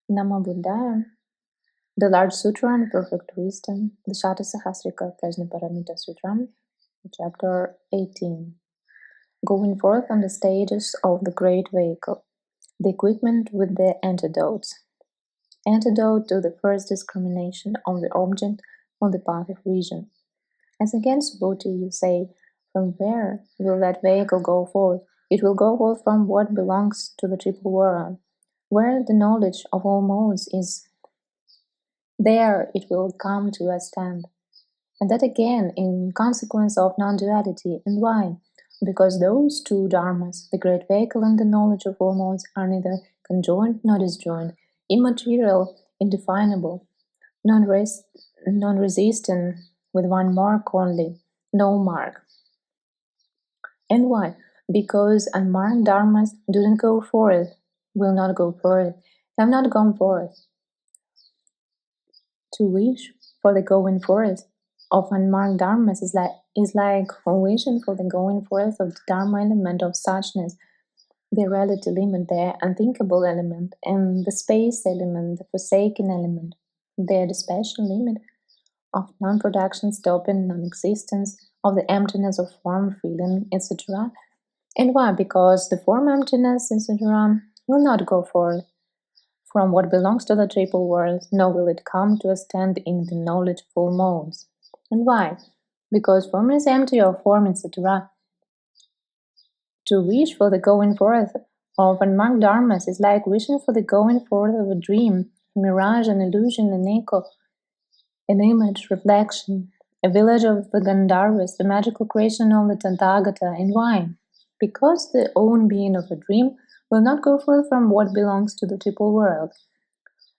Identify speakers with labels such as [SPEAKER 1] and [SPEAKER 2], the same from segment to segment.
[SPEAKER 1] Namo Buddhaya. The large sutra on perfect wisdom, the Satasahasrika Prajnaparamita Sutram, chapter 18. Going forth on the stages of the great vehicle, the equipment with the antidotes. Antidote to the first discrimination of the object on the path of vision. As again, Subhuti, you say, from where will that vehicle go forth? It will go forth from what belongs to the triple world, where the knowledge of all modes is. There it will come to a stand. And that again in consequence of non-duality. And why? Because those two dharmas, the great vehicle and the knowledge of all modes, are neither conjoined nor disjoined, immaterial, indefinable, non-resisting, with one mark only, no mark. And why? Because unmarked dharmas didn't go forth, will not go forth, have not gone forth. To wish for the going forth of unmarked dharmas is like a vision for the going forth of the Dharma element of Suchness, the reality limit, the unthinkable element, and the space element, the forsaking-element, the dispassion-limit of non-production, stopping, non-existence, of the emptiness of form, feeling, etc. And why? Because the form-emptiness, etc., will not go forth from what belongs to the triple world, nor will it come to a stand in the knowledge of all modes. And why? Because form is empty of form, etc. To wish for the going forth of unmarked dharmas is like wishing for the going forth of a dream, a mirage, an illusion, an echo, an image, reflection, a village of the Gandharvas, the magical creation of the Tathagata. And why? Because the own being of a dream will not go forth from what belongs to the triple world,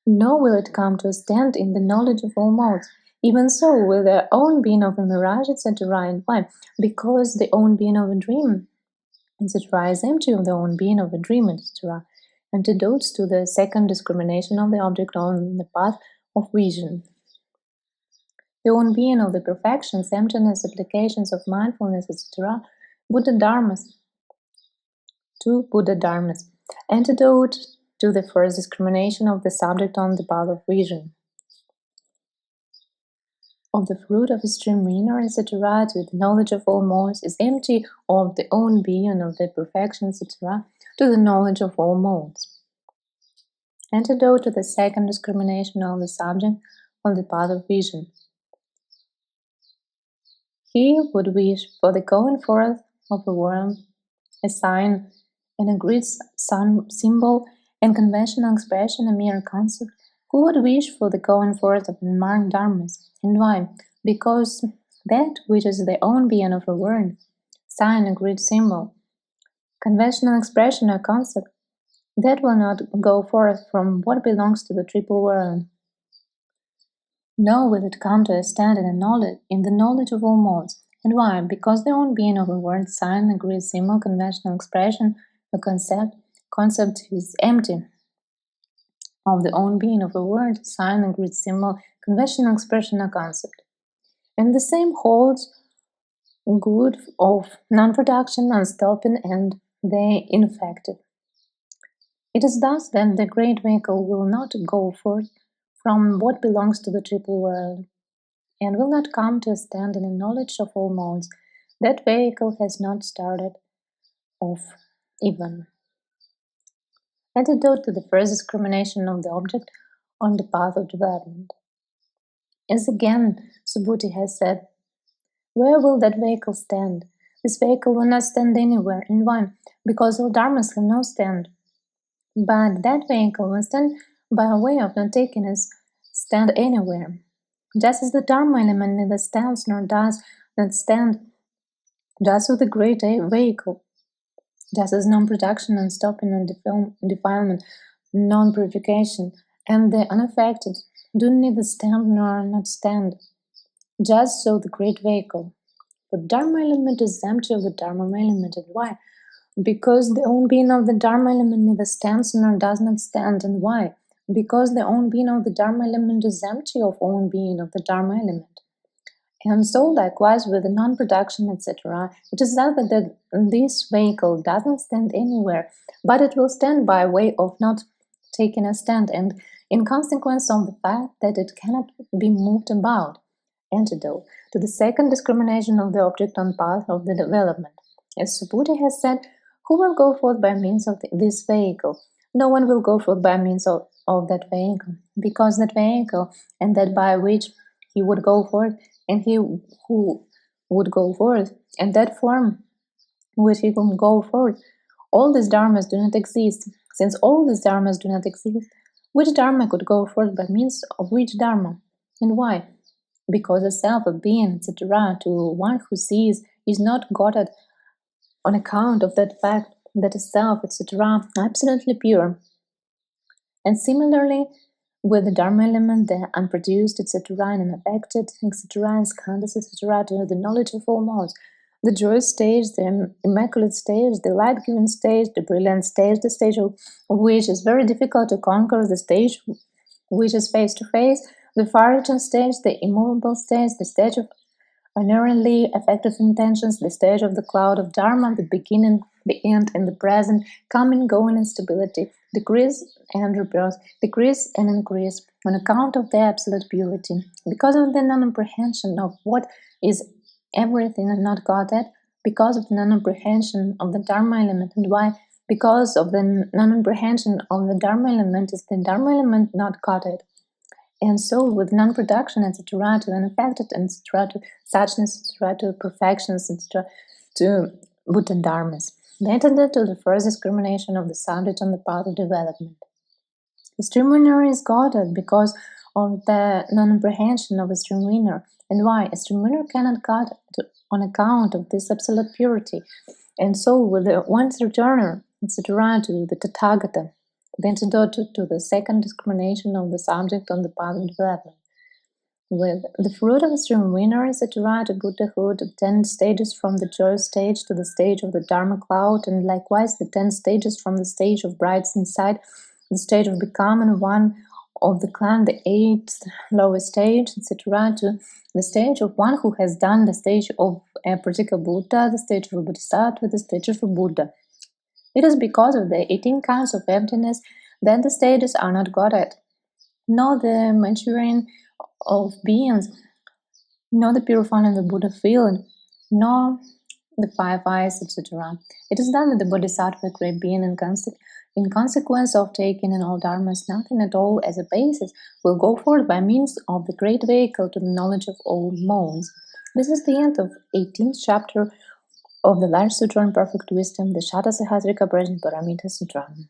[SPEAKER 1] nor will it come to a stand in the knowledge of all modes. Even so will their own being of a mirage, etc. And why? Because the own being of a dream, etc. is empty of the own being of a dream, etc. Antidotes to the second discrimination of the object on the path of vision. The own being of the perfections, emptiness, applications of mindfulness, etc. Buddha Dharmas. Two Buddha Dharmas. Antidote to the first discrimination of the subject on the path of vision. Of the fruit of extreme winner, etc., to the knowledge of all modes is empty of the own being of the perfections, etc., to the knowledge of all modes. Antidote to the second discrimination of the subject on the path of vision. He would wish for the going forth of a world, a sign, an agreed symbol, and conventional expression, a mere concept, who would wish for the going forth of unmarked dharmas. And why? Because that which is the own being of a word, sign, agreed symbol, conventional expression or concept, that will not go forth from what belongs to the triple world. Nor will it come to a stand in the knowledge of all modes. And why? Because the own being of a word, sign, agreed symbol, conventional expression, a concept is empty of the own being of a word, sign, agreed symbol, conventional expression, or concept. And the same holds good of non-production, non-stopping, and the ineffective. It is thus that the great vehicle will not go forth from what belongs to the triple world, and will not come to a stand in the knowledge of all modes. That vehicle has not started off even. Antidote to the first discrimination of the object on the path of development. As again Subhuti has said, where will that vehicle stand? This vehicle will not stand anywhere. And why? Because all dharmas have no stand. But that vehicle will stand by way of not taking its stand anywhere. Just as the Dharma element neither stands nor does not stand, just with the great vehicle, just as non-production, non-stopping, non-defilement, non-purification, and the unaffected do neither stand nor not stand, just so the great vehicle. The Dharma element is empty of the Dharma element. And why? Because the own being of the Dharma element neither stands nor does not stand. And why? Because the own being of the Dharma element is empty of own being of the Dharma element. And so likewise with the non-production, etc. It is that this vehicle does not stand anywhere, but it will stand by way of not taking a stand. And in consequence of the fact that it cannot be moved about. Antidote to the second discrimination of the object on path of the development. As Subhuti has said, who will go forth by means of this vehicle? No one will go forth by means of that vehicle, because that vehicle and that by which he would go forth, and he who would go forth, and that form which he will go forth, all these dharmas do not exist. Since all these dharmas do not exist, which dharma could go forth by means of which dharma? And why? Because the self of being, etc., to one who sees, is not gotten on account of that fact that a self, etc., absolutely pure. And similarly, with the Dharma element, the unproduced, etc., and unaffected, etc., and skandhas, etc., to the knowledge of all modes, the joyous stage, the immaculate stage, the light-giving stage, the brilliant stage, the stage of which is very difficult to conquer, the stage which is face-to-face, the far-reaching stage, the immovable stage, the stage of inherently effective intentions, the stage of the cloud of Dharma, the beginning, the end, and the present, coming, going, and stability, decrease and rebirth, decrease and increase, on account of the absolute purity, because of the non-apprehension of what is everything and not Godhead, because of the non-apprehension of the Dharma element. And why? Because of the non-apprehension of the Dharma element is the Dharma element not Godhead. And so, with non-production, etc., to unaffected, etc., to suchness, etc., to perfections, etc., to Buddha dharmas. The antidote to the first discrimination of the subject on the path of development. The stream winner is Godhead because of the non-apprehension of a stream winner. And why? A stream winner cannot God on account of this absolute purity. And so, with the once returner, etc., to the Tathagata, the antidote to the second discrimination of the subject on the path of development. With the fruit of the stream winner, etc., to Buddhahood, 10 stages from the joy stage to the stage of the Dharma cloud, and likewise the 10 stages from the stage of bright insight, the stage of becoming one of the clan, the 8th lowest stage, etc., to the stage of one who has done the stage of a particular Buddha, the stage of a Bodhisattva, the stage of a Buddha. It is because of the 18 kinds of emptiness that the stages are not Godhead, nor the maturing of beings, nor the purifying of the Buddha field, nor the 5 eyes, etc. It is done with the Bodhisattva great being, in consequence of taking in all dharmas, nothing at all as a basis will go forth by means of the great vehicle to the knowledge of all modes. This is the end of 18th chapter of the large sutra on perfect wisdom, the Satasahasrika Prajnaparamita Sutram.